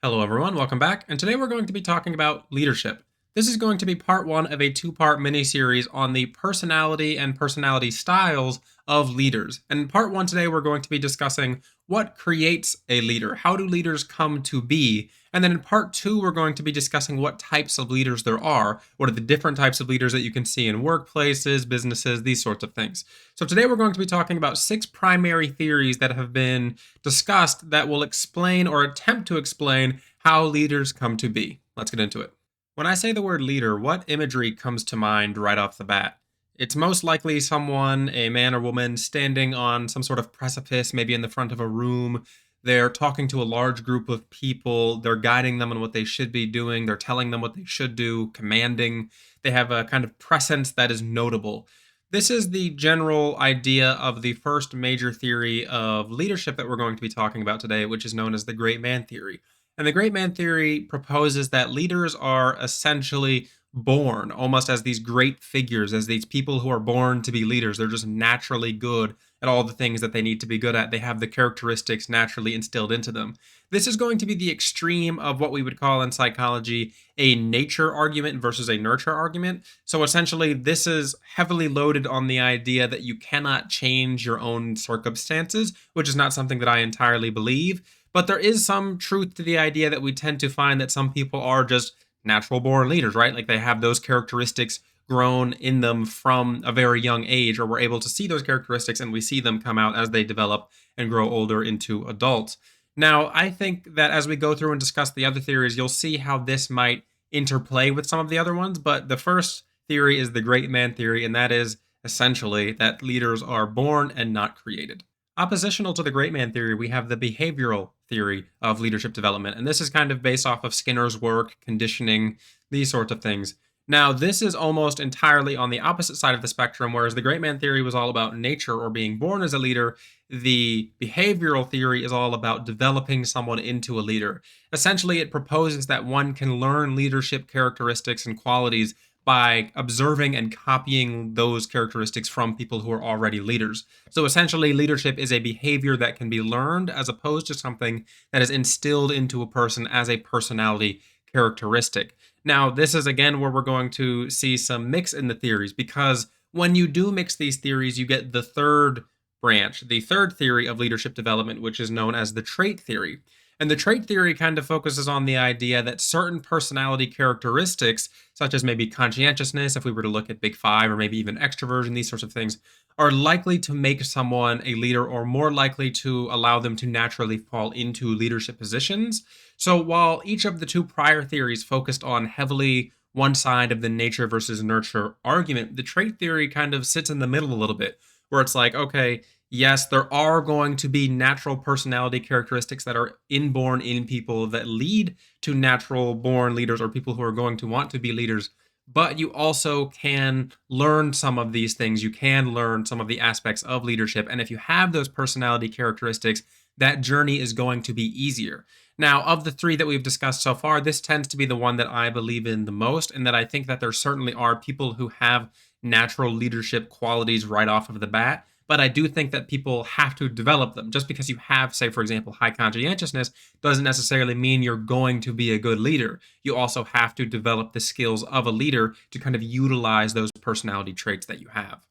Hello, everyone. Welcome back. And today we're going to be talking about leadership. This is going to be part one of a two-part mini-series on the personality and personality styles of leaders. And in part one today, we're going to be discussing what creates a leader. How do leaders come to be? And then in part two, we're going to be discussing what types of leaders there are. What are the different types of leaders that you can see in workplaces, businesses, these sorts of things. So today we're going to be talking about 6 primary theories that have been discussed that will explain or attempt to explain how leaders come to be. Let's get into it. When I say the word leader, what imagery comes to mind right off the bat? It's most likely someone, a man or woman, standing on some sort of precipice, maybe in the front of a room. They're talking to a large group of people. They're guiding them on what they should be doing. They're telling them what they should do, commanding. They have a kind of presence that is notable. This is the general idea of the first major theory of leadership that we're going to be talking about today, which is known as the great man theory. And the great man theory proposes that leaders are essentially born almost as these great figures, as these people who are born to be leaders. They're just naturally good at all the things that they need to be good at. They have the characteristics naturally instilled into them. This is going to be the extreme of what we would call in psychology a nature argument versus a nurture argument. So essentially, this is heavily loaded on the idea that you cannot change your own circumstances, which is not something that I entirely believe. But there is some truth to the idea that we tend to find that some people are just natural born leaders, right? Like they have those characteristics grown in them from a very young age, or we're able to see those characteristics and we see them come out as they develop and grow older into adults. Now, I think that as we go through and discuss the other theories, you'll see how this might interplay with some of the other ones. But the first theory is the great man theory, and that is essentially that leaders are born and not created. Oppositional to the great man theory, we have the behavioral theory of leadership development. And this is kind of based off of Skinner's work, conditioning, these sorts of things. Now, this is almost entirely on the opposite side of the spectrum, whereas the great man theory was all about nature or being born as a leader. The behavioral theory is all about developing someone into a leader. Essentially, it proposes that one can learn leadership characteristics and qualities by observing and copying those characteristics from people who are already leaders. So essentially, leadership is a behavior that can be learned as opposed to something that is instilled into a person as a personality characteristic. Now, this is again where we're going to see some mix in the theories, because when you do mix these theories, you get the third branch, the third theory of leadership development, which is known as the trait theory. And the trait theory kind of focuses on the idea that certain personality characteristics, such as maybe conscientiousness, if we were to look at Big Five, or maybe even extroversion, these sorts of things, are likely to make someone a leader or more likely to allow them to naturally fall into leadership positions. So while each of the two prior theories focused on heavily one side of the nature versus nurture argument, the trait theory kind of sits in the middle a little bit, where it's like, okay, yes, there are going to be natural personality characteristics that are inborn in people that lead to natural born leaders or people who are going to want to be leaders. But you also can learn some of these things. You can learn some of the aspects of leadership. And if you have those personality characteristics, that journey is going to be easier. Now, of the 3 that we've discussed so far, this tends to be the one that I believe in the most, and that I think that there certainly are people who have natural leadership qualities right off of the bat. But I do think that people have to develop them. Just because you have, say, for example, high conscientiousness doesn't necessarily mean you're going to be a good leader. You also have to develop the skills of a leader to kind of utilize those personality traits that you have.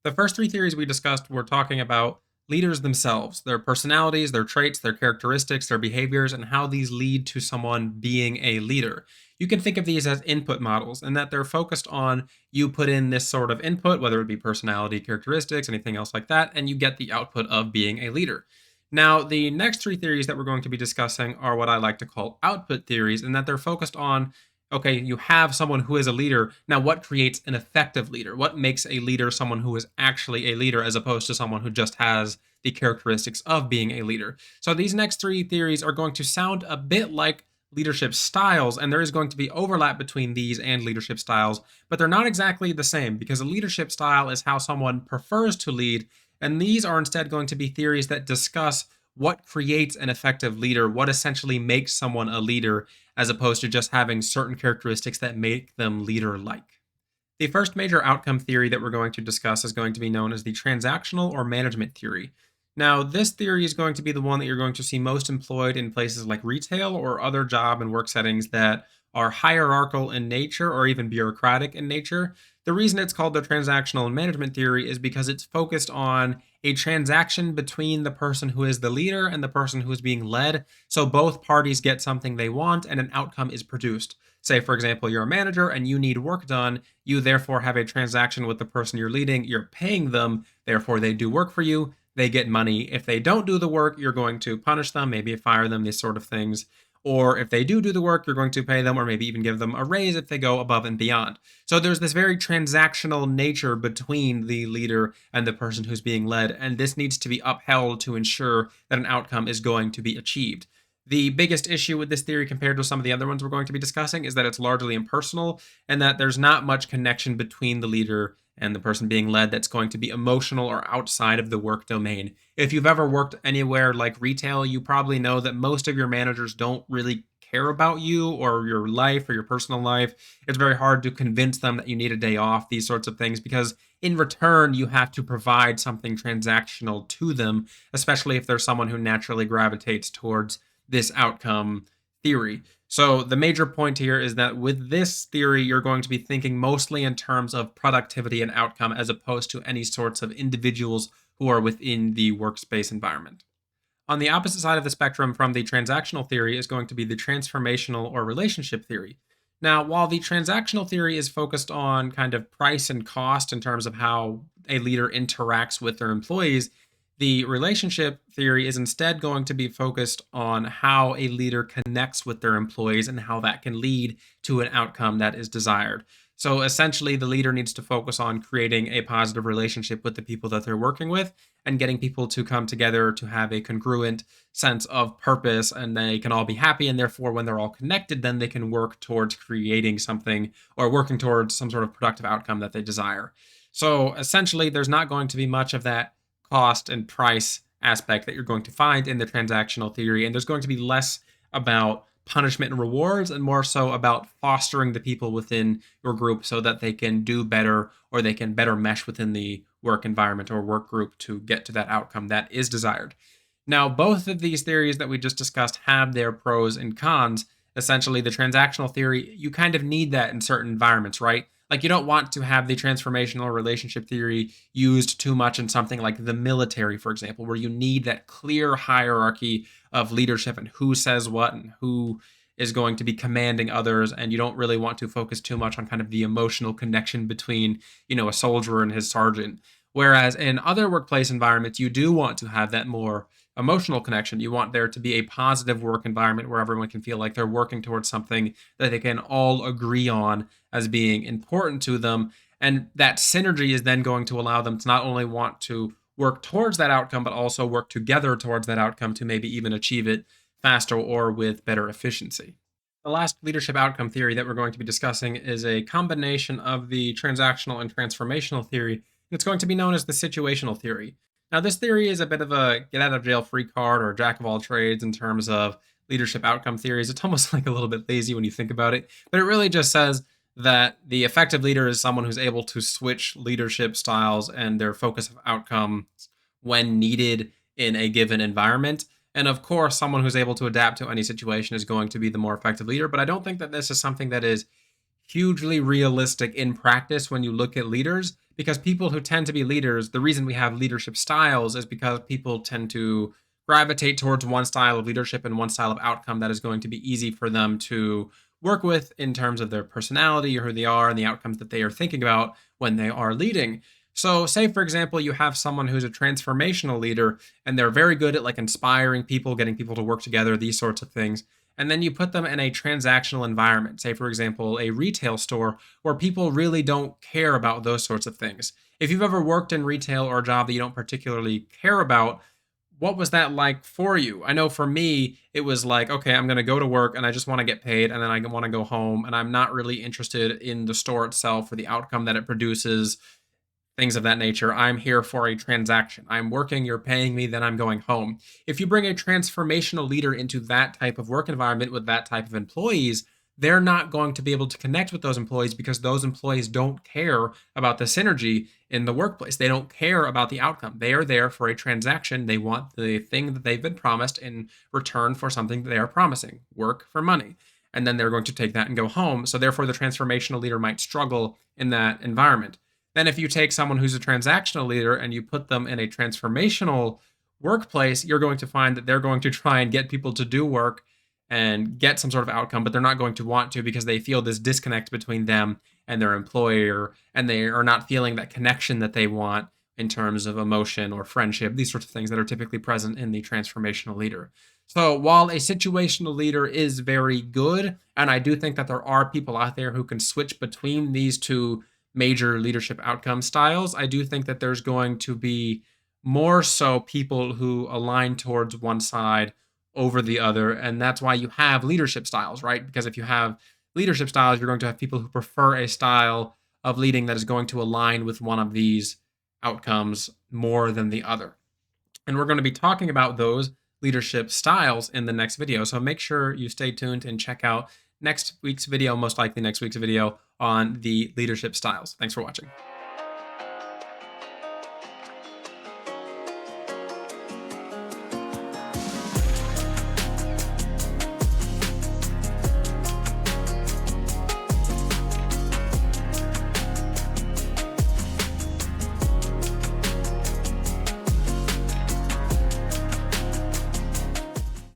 The first 3 theories we discussed were talking about leaders themselves, their personalities, their traits, their characteristics, their behaviors, and how these lead to someone being a leader. You can think of these as input models, and that they're focused on you put in this sort of input, whether it be personality, characteristics, anything else like that, and you get the output of being a leader. Now, the next 3 theories that we're going to be discussing are what I like to call output theories, and that they're focused on okay, you have someone who is a leader. Now, what creates an effective leader? What makes a leader someone who is actually a leader as opposed to someone who just has the characteristics of being a leader? So, these next 3 theories are going to sound a bit like leadership styles, and there is going to be overlap between these and leadership styles, but they're not exactly the same because a leadership style is how someone prefers to lead, and these are instead going to be theories that discuss what creates an effective leader, what essentially makes someone a leader, as opposed to just having certain characteristics that make them leader like. The first major outcome theory that we're going to discuss is going to be known as the transactional or management theory. Now, this theory is going to be the one that you're going to see most employed in places like retail or other job and work settings that are hierarchical in nature or even bureaucratic in nature. The reason it's called the transactional management theory is because it's focused on a transaction between the person who is the leader and the person who is being led. So both parties get something they want and an outcome is produced. Say, for example, you're a manager and you need work done. You therefore have a transaction with the person you're leading. You're paying them, therefore, they do work for you. They get money. If they don't do the work, you're going to punish them, maybe fire them, these sort of things. Or if they do the work, you're going to pay them or maybe even give them a raise if they go above and beyond. So there's this very transactional nature between the leader and the person who's being led, and this needs to be upheld to ensure that an outcome is going to be achieved. The biggest issue with this theory compared to some of the other ones we're going to be discussing is that it's largely impersonal and that there's not much connection between the leader and the person being led that's going to be emotional or outside of the work domain. If you've ever worked anywhere like retail, you probably know that most of your managers don't really care about you or your life or your personal life. It's very hard to convince them that you need a day off, these sorts of things, because in return, you have to provide something transactional to them, especially if there's someone who naturally gravitates towards this outcome theory. So the major point here is that with this theory, you're going to be thinking mostly in terms of productivity and outcome as opposed to any sorts of individuals who are within the workspace environment. On the opposite side of the spectrum from the transactional theory is going to be the transformational or relationship theory. Now, while the transactional theory is focused on kind of price and cost in terms of how a leader interacts with their employees, the relationship theory is instead going to be focused on how a leader connects with their employees and how that can lead to an outcome that is desired. So essentially, the leader needs to focus on creating a positive relationship with the people that they're working with and getting people to come together to have a congruent sense of purpose, and they can all be happy. And therefore, when they're all connected, then they can work towards creating something or working towards some sort of productive outcome that they desire. So essentially, there's not going to be much of that cost and price aspect that you're going to find in the transactional theory. And there's going to be less about punishment and rewards and more so about fostering the people within your group so that they can do better or they can better mesh within the work environment or work group to get to that outcome that is desired. Now, both of these theories that we just discussed have their pros and cons. Essentially, the transactional theory, you kind of need that in certain environments, right? Like, you don't want to have the transformational relationship theory used too much in something like the military, for example, where you need that clear hierarchy of leadership and who says what and who is going to be commanding others. And you don't really want to focus too much on kind of the emotional connection between, a soldier and his sergeant. Whereas in other workplace environments, you do want to have that more emotional connection. You want there to be a positive work environment where everyone can feel like they're working towards something that they can all agree on as being important to them. And that synergy is then going to allow them to not only want to work towards that outcome, but also work together towards that outcome to maybe even achieve it faster or with better efficiency. The last leadership outcome theory that we're going to be discussing is a combination of the transactional and transformational theory. It's going to be known as the situational theory. Now, this theory is a bit of a get out of jail free card or jack of all trades in terms of leadership outcome theories. It's almost like a little bit lazy when you think about it, but it really just says that the effective leader is someone who's able to switch leadership styles and their focus of outcomes when needed in a given environment. And of course, someone who's able to adapt to any situation is going to be the more effective leader. But I don't think that this is something that is hugely realistic in practice when you look at leaders, because people who tend to be leaders, the reason we have leadership styles is because people tend to gravitate towards one style of leadership and one style of outcome that is going to be easy for them to work with in terms of their personality or who they are and the outcomes that they are thinking about when they are leading. So, say for example, you have someone who's a transformational leader and they're very good at like inspiring people, getting people to work together, these sorts of things. And then you put them in a transactional environment, say for example, a retail store where people really don't care about those sorts of things. If you've ever worked in retail or a job that you don't particularly care about, what was that like for you? I know for me, it was like, okay, I'm going to go to work and I just want to get paid and then I want to go home and I'm not really interested in the store itself or the outcome that it produces, things of that nature. I'm here for a transaction. I'm working, you're paying me, then I'm going home. If you bring a transformational leader into that type of work environment with that type of employees, they're not going to be able to connect with those employees because those employees don't care about the synergy in the workplace. They don't care about the outcome. They are there for a transaction. They want the thing that they've been promised in return for something that they are promising, work for money. And then they're going to take that and go home. So therefore, the transformational leader might struggle in that environment. Then if you take someone who's a transactional leader and you put them in a transformational workplace, you're going to find that they're going to try and get people to do work and get some sort of outcome, but they're not going to want to because they feel this disconnect between them and their employer, and they are not feeling that connection that they want in terms of emotion or friendship, these sorts of things that are typically present in the transformational leader. So while a situational leader is very good, and I do think that there are people out there who can switch between these two major leadership outcome styles, I do think that there's going to be more so people who align towards one side over the other. And that's why you have leadership styles, right? Because if you have leadership styles, you're going to have people who prefer a style of leading that is going to align with one of these outcomes more than the other. And we're going to be talking about those leadership styles in the next video. So make sure you stay tuned and check out next week's video, most likely next week's video on the leadership styles. Thanks for watching.